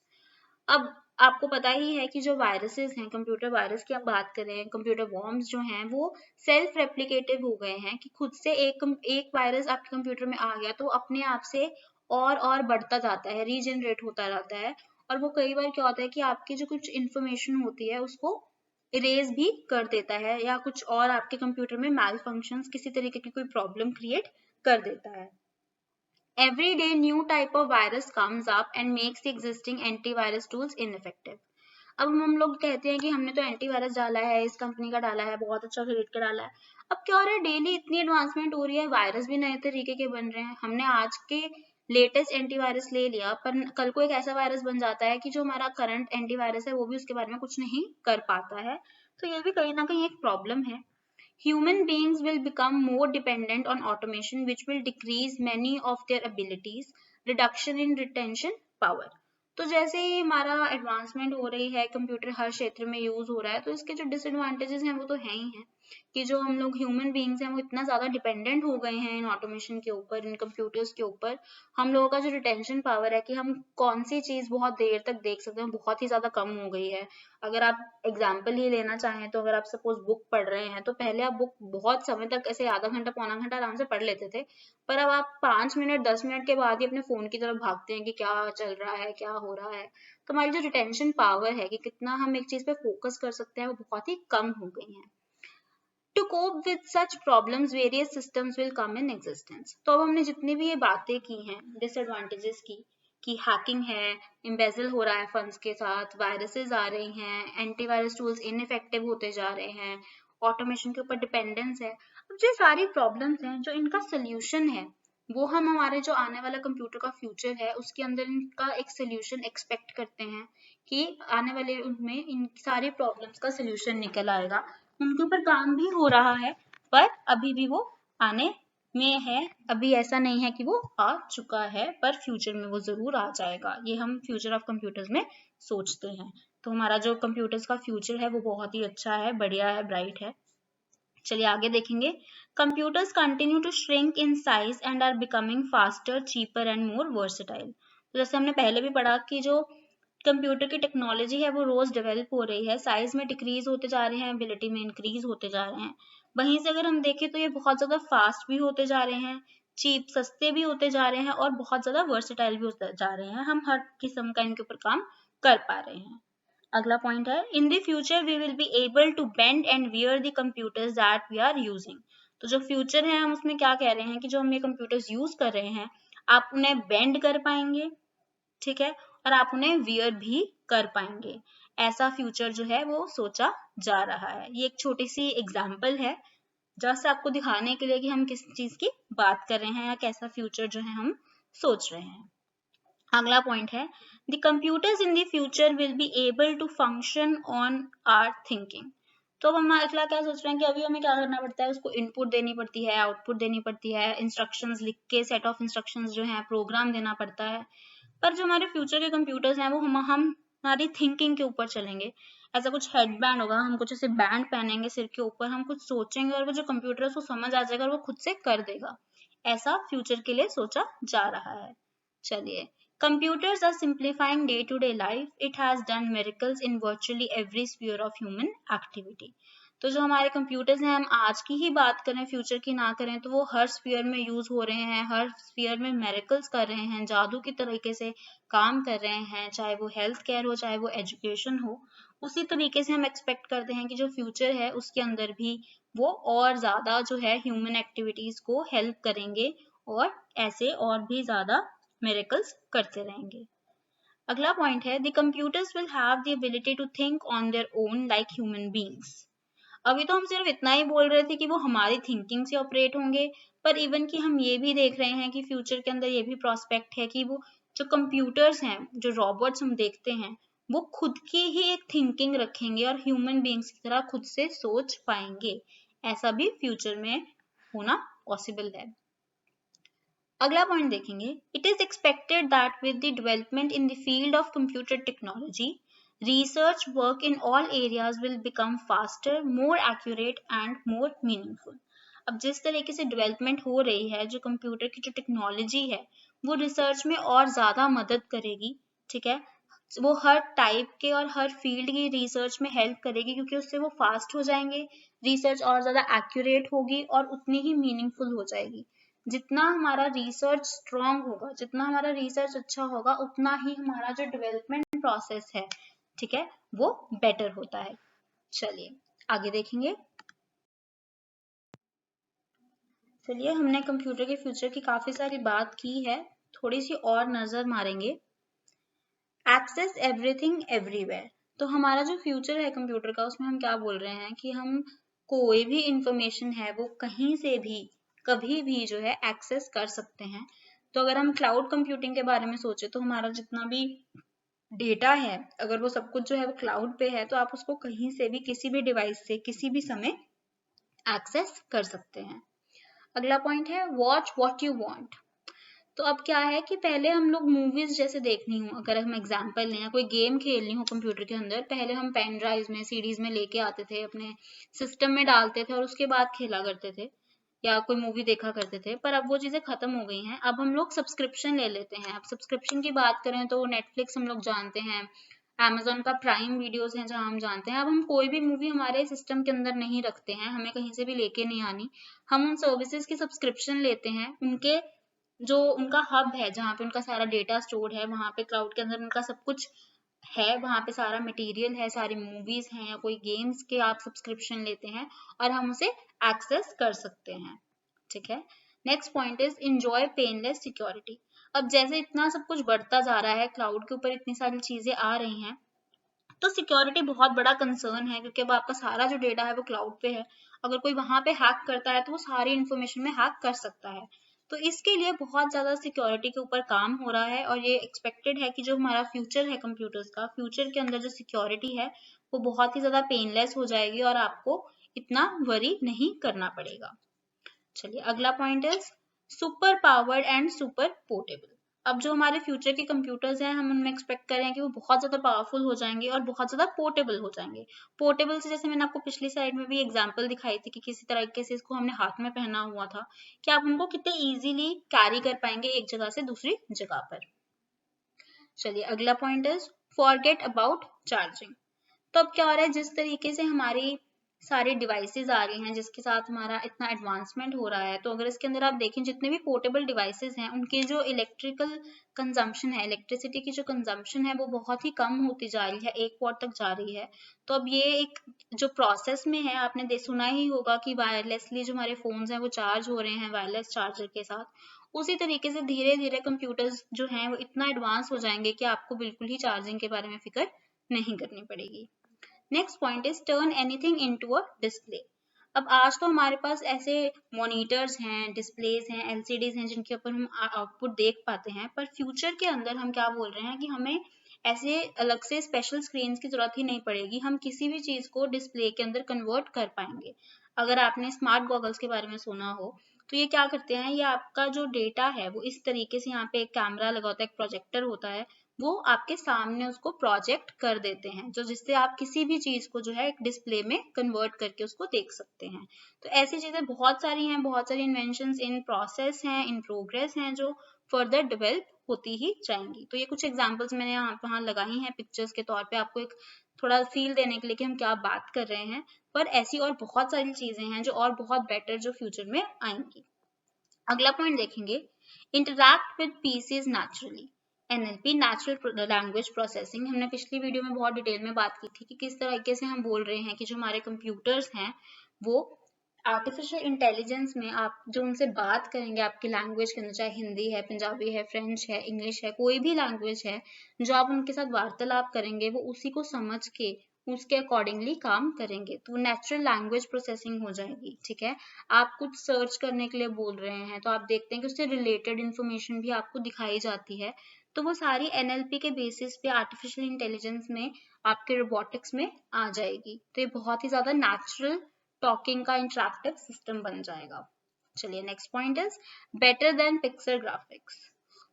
अब आपको पता ही है कि जो वायरसेस हैं, कंप्यूटर वायरस की आप बात करें, कंप्यूटर वॉर्म्स जो हैं वो सेल्फ रेप्लिकेटिव हो गए हैं कि खुद से एक वायरस आपके कंप्यूटर में आ गया तो अपने आप से और बढ़ता जाता है, रीजनरेट होता रहता है। और वो कई बार क्या होता है कि आपकी जो कुछ इंफॉर्मेशन होती है उसको इरेज भी कर देता है या कुछ और आपके कंप्यूटर में मैल फंक्शंस किसी तरीके की कोई प्रॉब्लम क्रिएट कर देता है। Every day new type of virus comes up and makes the existing antivirus tools ineffective. अब हम लोग कहते हैं कि हमने तो एंटीवायरस डाला है, इस कंपनी का डाला है, बहुत अच्छा खरीद के डाला है। अब क्या हो रहा है, डेली इतनी एडवांसमेंट हो रही है, वायरस भी नए तरीके के बन रहे हैं। हमने आज के लेटेस्ट एंटीवायरस ले लिया पर कल को एक ऐसा वायरस बन जाता है कि जो हमारा करंट एंटीवायरस है वो भी उसके बारे में कुछ नहीं कर पाता है। तो ये भी कहीं ना कहीं एक प्रॉब्लम है। Human beings will become more dependent on automation, which will decrease many of their abilities, reduction in retention power. तो जैसे ही हमारा एडवांसमेंट हो रही है, कंप्यूटर हर क्षेत्र में यूज हो रहा है, तो इसके जो डिसएडवांटेजेस हैं वो तो है ही हैं कि जो हम लोग ह्यूमन बींग्स हैं वो इतना ज्यादा डिपेंडेंट हो गए हैं इन ऑटोमेशन के ऊपर, इन कंप्यूटर्स के ऊपर। हम लोगों का जो रिटेंशन पावर है कि हम कौन सी चीज बहुत देर तक देख सकते हैं बहुत ही ज्यादा कम हो गई है। अगर आप एग्जाम्पल ही लेना चाहें तो अगर आप सपोज बुक पढ़ रहे हैं तो पहले आप बुक बहुत समय तक ऐसे आधा घंटा पौना घंटा आराम से पढ़ लेते थे, पर अब आप 5 मिनट 10 मिनट के बाद ही अपने फोन की तरफ भागते हैं कि क्या चल रहा है, क्या हो रहा है। तो हमारी जो रिटेंशन पावर है कि कितना हम एक चीज पे फोकस कर सकते हैं वो बहुत ही कम हो गई है। To cope with such problems, various systems will come in existence. तो अब हमने जितनी भी ये बातें की हैं डिसएडवांटेजेस की, कि हैकिंग है, एम्बेजल हो रहा है फंड्स के साथ, वायरसेस आ रही हैं, एंटीवायरस टूल्स इनइफेक्टिव होते जा रहे हैं, ऑटोमेशन के ऊपर डिपेंडेंस है। अब जो सारी प्रॉब्लम्स हैं जो इनका सोल्यूशन है वो हम हमारे जो आने वाला कंप्यूटर का फ्यूचर है उसके अंदर इनका एक सोल्यूशन एक्सपेक्ट करते हैं कि आने वाले उनमें इन सारी प्रॉब्लम्स का सोल्यूशन निकल आएगा। उनके ऊपर काम भी हो रहा है पर अभी भी वो आने में है। अभी ऐसा नहीं है कि वो आ चुका है पर फ्यूचर में वो जरूर आ जाएगा। ये हम फ्यूचर ऑफ कंप्यूटर्स में सोचते हैं। तो हमारा जो कंप्यूटर्स का फ्यूचर है वो बहुत ही अच्छा है, बढ़िया है, ब्राइट है। चलिए आगे देखेंगे। Computers continue to shrink in size and are becoming faster, cheaper and more versatile. तो जैसे हमने पहले भी पढ़ा कि जो कंप्यूटर की टेक्नोलॉजी है वो रोज डेवलप हो रही है, साइज में डिक्रीज होते जा रहे हैं, एबिलिटी में इंक्रीज होते जा रहे हैं। वहीं से अगर हम देखें तो ये बहुत ज्यादा फास्ट भी होते जा रहे हैं, चीप सस्ते भी होते जा रहे हैं और बहुत ज्यादा वर्सेटाइल भी होते जा रहे हैं। हम हर किस्म का इनके ऊपर काम कर पा रहे हैं। अगला पॉइंट है, in the future we will be able to bend and wear the computers that we are using. तो जो फ्यूचर है हम उसमें क्या कह रहे हैं कि जो हम ये कंप्यूटर्स यूज कर रहे हैं आप उन्हें बेंड कर पाएंगे, ठीक है, और आप उन्हें वियर भी कर पाएंगे। ऐसा फ्यूचर जो है वो सोचा जा रहा है। ये एक छोटी सी एग्जाम्पल है जस्ट आपको दिखाने के लिए कि हम किस चीज की बात कर रहे हैं या कैसा फ्यूचर जो है हम सोच रहे हैं। अगला पॉइंट है, the computers in the future will be able to function on our thinking. तो अब हम अगला क्या सोच रहे हैं कि अभी हमें क्या करना पड़ता है, उसको इनपुट देनी पड़ती है, आउटपुट देनी पड़ती है, इंस्ट्रक्शंस लिख के सेट ऑफ इंस्ट्रक्शंस जो है प्रोग्राम देना पड़ता है। पर जो हमारे फ्यूचर के कंप्यूटर्स हैं वो हम हमारी थिंकिंग के ऊपर चलेंगे। ऐसा कुछ हेडबैंड होगा, हम कुछ ऐसे बैंड पहनेंगे सिर के ऊपर, हम कुछ सोचेंगे और वो जो कंप्यूटर है उसको समझ आ जाएगा और वो खुद से कर देगा। ऐसा फ्यूचर के लिए सोचा जा रहा है। चलिए, computers are simplifying day-to-day life. It has done miracles in virtually every sphere of human activity. तो जो हमारे कंप्यूटर्स हैं हम आज की ही बात करें, फ्यूचर की ना करें, तो वो हर स्फीयर में यूज हो रहे हैं, हर स्फीयर में मेरिकल्स कर रहे हैं, जादू की तरीके से काम कर रहे हैं, चाहे वो हेल्थ केयर हो, चाहे वो एजुकेशन हो। उसी तरीके से हम एक्सपेक्ट करते हैं कि जो फ्यूचर है उसके अंदर भी वो और ज्यादा जो है ह्यूमन एक्टिविटीज को हेल्प करेंगे और ऐसे और भी ज्यादा मिरेकल्स करते रहेंगे। अगला पॉइंट है the computers will have the ability to think on their own like human beings. अभी तो हम सिर्फ इतना ही बोल रहे थे कि वो हमारी थिंकिंग से ऑपरेट होंगे, पर इवन कि हम ये भी देख रहे हैं कि फ्यूचर के अंदर ये भी प्रोस्पेक्ट है कि वो जो कंप्यूटर्स हैं, जो रोबोट्स हम देखते हैं, वो खुद की ही एक थिंकिंग रखेंगे और ह्यूमन बीइंग्स की तरह खुद से सोच पाएंगे। ऐसा भी फ्यूचर में होना पॉसिबल है। अगला पॉइंट देखेंगे, it is expected that with the development in the field of computer technology, research work in all areas will become faster, more accurate and more meaningful। अब जिस तरीके से डेवलपमेंट हो रही है, जो कंप्यूटर की जो टेक्नोलॉजी है वो रिसर्च में और ज़्यादा मदद करेगी, ठीक है, वो हर टाइप के और हर फील्ड की रिसर्च में हेल्प करेगी, क्योंकि उससे वो फास्ट हो जाएंगे, रिसर्च और ज़्यादा एक्यूरेट होगी और उतनी ही मीनिंगफुल हो जाएगी। जितना हमारा रिसर्च स्ट्रॉन्ग होगा, जितना हमारा रिसर्च अच्छा होगा, उतना ही हमारा जो डेवलपमेंट प्रोसेस है, ठीक है, वो बेटर होता है। चलिए आगे देखेंगे। चलिए हमने कंप्यूटर के फ्यूचर की काफी सारी बात की है, थोड़ी सी और नजर मारेंगे। Access everything everywhere. तो हमारा जो फ्यूचर है कंप्यूटर का, उसमें हम क्या बोल रहे हैं कि हम कोई भी इंफॉर्मेशन है वो कहीं से भी कभी भी जो है एक्सेस कर सकते हैं। तो अगर हम क्लाउड कंप्यूटिंग के बारे में सोचे तो हमारा जितना भी डेटा है, अगर वो सब कुछ जो है वो क्लाउड पे है, तो आप उसको कहीं से भी किसी भी डिवाइस से किसी भी समय एक्सेस कर सकते हैं। अगला पॉइंट है वॉच व्हाट यू वांट। तो अब क्या है कि पहले हम लोग मूवीज जैसे देखनी हो, अगर हम एग्जांपल लें, कोई गेम खेलनी हो कंप्यूटर के अंदर, पहले हम पेन ड्राइव में सीडीज में लेके आते थे, अपने सिस्टम में डालते थे और उसके बाद खेला करते थे या कोई मूवी देखा करते थे। पर अब वो चीजें खत्म हो गई हैं, अब हम लोग सब्सक्रिप्शन ले लेते हैं। अब सब्सक्रिप्शन की बात करें तो नेटफ्लिक्स हम लोग जानते हैं, Amazon का प्राइम वीडियोस हैं जहां हम जानते हैं। अब हम कोई भी मूवी हमारे सिस्टम के अंदर नहीं रखते हैं, हमें कहीं से भी लेके नहीं आनी, हम उन सर्विसेज की सब्सक्रिप्शन लेते हैं। उनके जो उनका हब है जहाँ पे उनका सारा डेटा स्टोर है, वहां पे क्लाउड के अंदर उनका सब कुछ है, वहां पे सारा मटेरियल है, सारी मूवीज हैं या कोई गेम्स के आप सब्सक्रिप्शन लेते हैं और हम उसे एक्सेस कर सकते हैं, ठीक है। Next point is enjoy painless security. अब जैसे इतना सब कुछ बढ़ता जा रहा है, क्लाउड के ऊपर इतनी सारी चीजें आ रही हैं, तो सिक्योरिटी बहुत बड़ा कंसर्न है, क्योंकि अब आपका सारा जो डेटा है वो क्लाउड पे है। अगर कोई वहां पे हैक करता है तो वो सारी इंफॉर्मेशन में हैक कर सकता है। तो इसके लिए बहुत ज्यादा सिक्योरिटी के ऊपर काम हो रहा है और ये एक्सपेक्टेड है कि जो हमारा फ्यूचर है कंप्यूटर्स का, फ्यूचर के अंदर जो सिक्योरिटी है वो बहुत ही ज्यादा पेनलेस हो जाएगी और आपको इतना वरी नहीं करना पड़ेगा। चलिए अगला point is super powered and super portable. अब जो हमारे फ्यूचर के कंप्यूटर्स हैं, हम उनमें एक्सपेक्ट कर रहे हैं कि वो बहुत ज्यादा पावरफुल हो जाएंगे और बहुत ज्यादा पोर्टेबल हो जाएंगे। पोर्टेबल से जैसे मैंने आपको पिछली साइड में भी एग्जांपल दिखाई थी कि किसी तरीके से इसको हमने हाथ में पहना हुआ था, कि आप उनको कितने इजीली कैरी कर पाएंगे एक जगह से दूसरी जगह पर। चलिए अगला point is forget about charging. तो अब क्या हो रहा है, जिस तरीके से हमारी सारी डिवाइसेस आ गई हैं, जिसके साथ हमारा इतना एडवांसमेंट हो रहा है, तो अगर इसके अंदर आप देखें जितने भी पोर्टेबल डिवाइसेस हैं, उनकी जो इलेक्ट्रिकल कंजम्पशन है, इलेक्ट्रिसिटी की जो कंजम्पशन है, वो बहुत ही कम होती जा रही है, 1 वॉट तक जा रही है। तो अब ये एक जो प्रोसेस में है, आपने सुना ही होगा कि वायरलेसली जो हमारे फोन्स हैं वो चार्ज हो रहे हैं वायरलेस चार्जर के साथ। उसी तरीके से धीरे धीरे कंप्यूटर्स जो हैं वो इतना एडवांस हो जाएंगे कि आपको बिल्कुल ही चार्जिंग के बारे में फिक्र नहीं करनी पड़ेगी। Next point is turn anything into a display. अब आज तो हमारे पास ऐसे मॉनिटर्स हैं, डिस्प्लेस हैं, एलसीडीज हैं जिनके ऊपर हम आउटपुट देख पाते हैं, पर फ्यूचर के अंदर हम क्या बोल रहे हैं कि हमें ऐसे अलग से स्पेशल स्क्रीन की जरूरत ही नहीं पड़ेगी, हम किसी भी चीज को डिस्प्ले के अंदर कन्वर्ट कर पाएंगे। अगर आपने स्मार्ट गॉगल्स के बारे में सुना हो, तो ये क्या करते हैं, ये आपका जो डेटा है वो इस तरीके से, यहाँ पे एक कैमरा लगा होता है, एक प्रोजेक्टर होता है, वो आपके सामने उसको प्रोजेक्ट कर देते हैं, जो जिससे आप किसी भी चीज को जो है एक डिस्प्ले में कन्वर्ट करके उसको देख सकते हैं। तो ऐसी चीजें बहुत सारी हैं, बहुत सारी इन्वेंशंस इन प्रोसेस हैं, इन प्रोग्रेस हैं, जो फर्दर डेवलप होती ही जाएंगी। तो ये कुछ एग्जांपल्स मैंने यहाँ लगाई हैं पिक्चर्स के तौर पे, आपको एक थोड़ा फील देने के लिए कि हम क्या बात कर रहे हैं। पर ऐसी और बहुत सारी चीजें हैं जो और बहुत बेटर जो फ्यूचर में आएंगी। अगला पॉइंट देखेंगे, interact with PCs naturally. NLP, natural language processing, हमने पिछली वीडियो में बहुत डिटेल में बात की थी कि किस तरीके से हम बोल रहे हैं कि जो हमारे कंप्यूटर्स हैं वो आर्टिफिशियल इंटेलिजेंस में आप जो उनसे बात करेंगे आपकी लैंग्वेज के अंदर, चाहे हिंदी है, पंजाबी है, फ्रेंच है, इंग्लिश है, कोई भी लैंग्वेज है, जो आप उनके साथ वार्तालाप करेंगे वो उसी को समझ के उसके अकॉर्डिंगली काम करेंगे, तो नेचुरल लैंग्वेज प्रोसेसिंग हो जाएगी। ठीक है, आप कुछ सर्च करने के लिए बोल रहे हैं तो आप देखते हैं कि उससे रिलेटेड इन्फॉर्मेशन भी आपको दिखाई जाती है, तो वो सारी NLP के बेसिस पे आर्टिफिशियल इंटेलिजेंस में आपके रोबोटिक्स में आ जाएगी। तो ये बहुत ही ज्यादा नेचुरल टॉकिंग का इंटरेक्टिव सिस्टम बन जाएगा। चलिए next point is better than pixel graphics.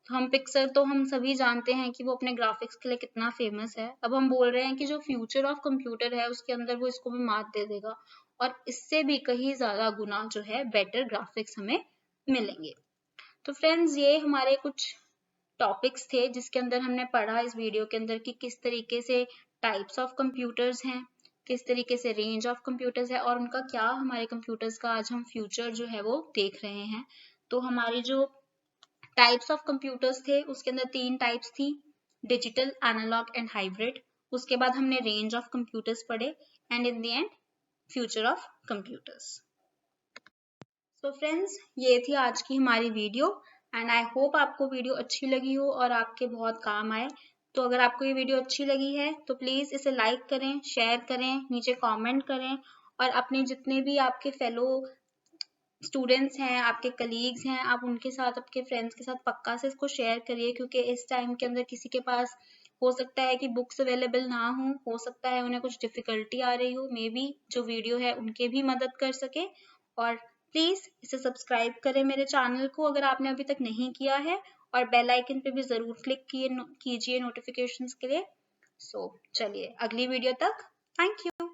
हम पिक्सल तो हम सभी जानते हैं कि वो अपने ग्राफिक्स के लिए कितना फेमस है। अब हम बोल रहे हैं कि जो फ्यूचर ऑफ कंप्यूटर है उसके अंदर वो इसको भी मात दे देगा और इससे भी कहीं ज्यादा गुना जो है बेटर ग्राफिक्स हमें मिलेंगे। तो फ्रेंड्स ये हमारे कुछ टॉपिक्स थे जिसके अंदर हमने पढ़ा इस वीडियो के अंदर कि किस तरीके से टाइप्स ऑफ कंप्यूटर्स हैं, किस तरीके से रेंज ऑफ कंप्यूटर्स है और उनका क्या हमारे कंप्यूटर्स का आज हम फ्यूचर जो है वो देख रहे हैं। तो हमारी जो टाइप्स ऑफ कंप्यूटर्स थे उसके अंदर 3 टाइप्स थी, डिजिटल, एनालॉग एंड हाइब्रिड। उसके बाद हमने रेंज ऑफ कंप्यूटर्स पढ़े and in the end future of computers. तो फ्रेंड्स ये थी आज की हमारी वीडियो एंड आई होप आपको वीडियो अच्छी लगी हो और आपके बहुत काम आए। तो अगर आपको ये वीडियो अच्छी लगी है तो प्लीज़ इसे लाइक करें, शेयर करें, नीचे कमेंट करें और अपने जितने भी आपके फेलो स्टूडेंट्स हैं, आपके कलीग्स हैं, आप उनके साथ, आपके फ्रेंड्स के साथ पक्का से इसको शेयर करिए, क्योंकि इस टाइम के अंदर किसी के पास हो सकता है कि बुक्स अवेलेबल ना हो सकता है उन्हें कुछ डिफिकल्टी आ रही हो, मे बी जो वीडियो है उनके भी मदद कर सके। और प्लीज इसे सब्सक्राइब करें मेरे चैनल को अगर आपने अभी तक नहीं किया है और बेल आइकन पे भी जरूर क्लिक कीजिए नोटिफिकेशंस के लिए। चलिए अगली वीडियो तक, थैंक यू।